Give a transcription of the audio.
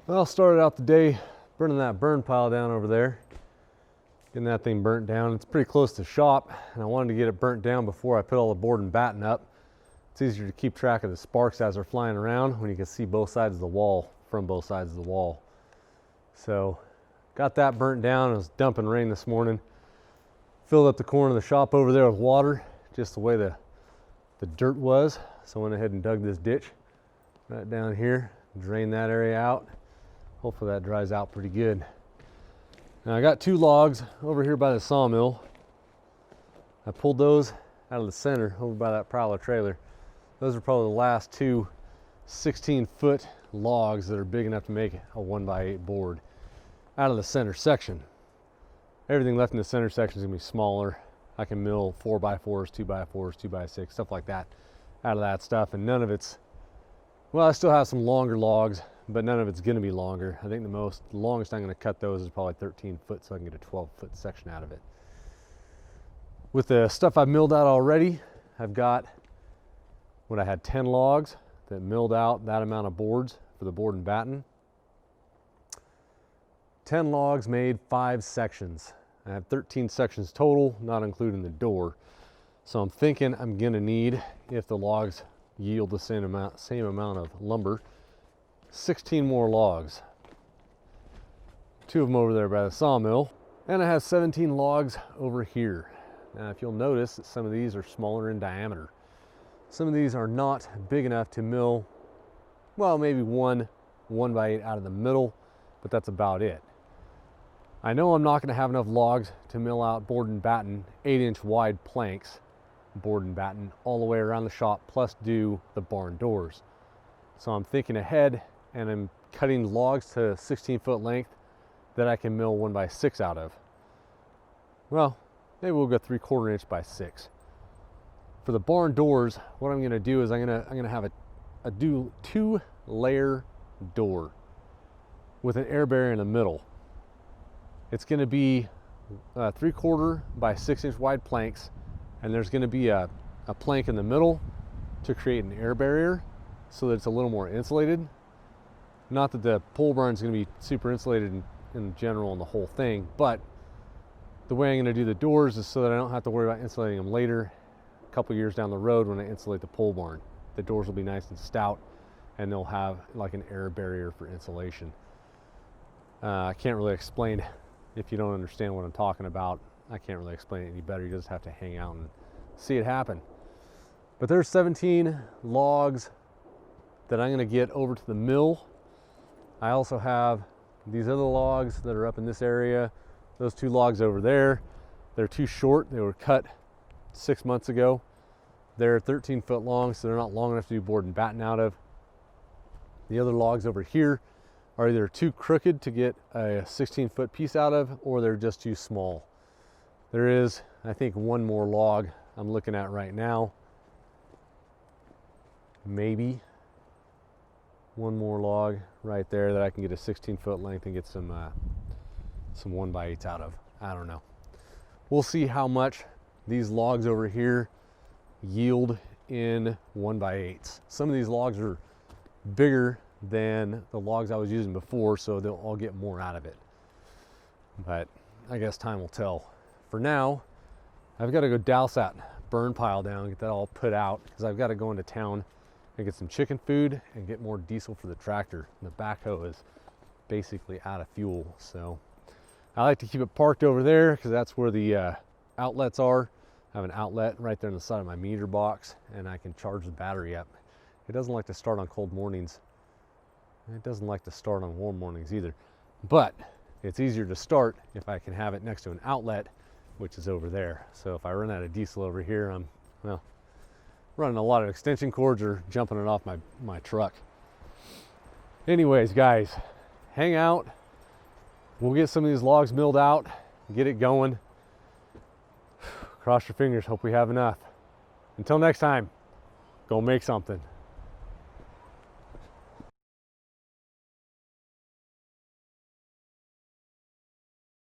Well, started out the day burning that burn pile down over there. Getting that thing burnt down. It's pretty close to shop, and I wanted to get it burnt down before I put all the board and batten up. It's easier to keep track of the sparks as they're flying around when you can see both sides of the wall, from both sides of the wall. So, got that burnt down. It was dumping rain this morning. Filled up the corner of the shop over there with water, just the way the dirt was. So I went ahead and dug this ditch right down here, drain that area out. Hopefully that dries out pretty good. Now I got 2 logs over here by the sawmill. I pulled those out of the center over by that prowler trailer. Those are probably the last 2 16-foot logs that are big enough to make a 1x8 board out of the center section. Everything left in the center section is gonna be smaller. I can mill 4x4s, 2x4s, 2x6, stuff like that out of that stuff, and none of it's, well, I still have some longer logs, but none of it's gonna be longer. I think the longest I'm gonna cut those is probably 13 foot, so I can get a 12-foot section out of it. With the stuff I've milled out already, I've got, when I had 10 logs that milled out that amount of boards for the board and batten. 10 logs made 5 sections. I have 13 sections total, not including the door. So I'm thinking I'm gonna need, if the logs yield the same amount of lumber, 16 more logs. 2 of them over there by the sawmill. And I have 17 logs over here. Now if you'll notice that some of these are smaller in diameter. Some of these are not big enough to mill, well, maybe one 1x8 out of the middle, but that's about it. I know I'm not gonna have enough logs to mill out board and batten 8-inch wide planks, board and batten all the way around the shop, plus do the barn doors. So I'm thinking ahead, and I'm cutting logs to 16-foot length that I can mill 1x6 out of. Well, maybe we'll go 3/4 inch by 6. For the barn doors, what I'm gonna do is I'm gonna have a 2-layer door with an air barrier in the middle. It's gonna be 3/4 by 6-inch wide planks, and there's gonna be a plank in the middle to create an air barrier so that it's a little more insulated. Not that the pole barn is gonna be super insulated in general in the whole thing, but the way I'm gonna do the doors is so that I don't have to worry about insulating them later, a couple years down the road when I insulate the pole barn. The doors will be nice and stout, and they'll have like an air barrier for insulation. I can't really explain, if you don't understand what I'm talking about, I can't really explain it any better. You just have to hang out and see it happen. But there's 17 logs that I'm gonna get over to the mill. I also have these other logs that are up in this area. Those 2 logs over there, they're too short. They were cut 6 months ago. They're 13 foot long, so they're not long enough to do board and batten out of. The other logs over here are either too crooked to get a 16-foot piece out of, or they're just too small. There is, I think, 1 more log I'm looking at right now. Maybe 1 more log right there that I can get a 16-foot length and get some 1x8s out of. I don't know. We'll see how much these logs over here yield in 1x8s. Some of these logs are bigger than the logs I was using before, so they'll all get more out of it. But I guess time will tell. For now, I've got to go douse that burn pile down and get that all put out, because I've got to go into town and get some chicken food and get more diesel for the tractor. The backhoe is basically out of fuel, so I like to keep it parked over there because that's where the outlets are. I have an outlet right there on the side of my meter box, and I can charge the battery up. It doesn't like to start on cold mornings. It doesn't like to start on warm mornings either, but it's easier to start if I can have it next to an outlet, which is over there. So if I run out of diesel over here, I'm, well, running a lot of extension cords or jumping it off my truck. Anyways, guys, hang out. We'll get some of these logs milled out, get it going. Cross your fingers, hope we have enough. Until next time, go make something.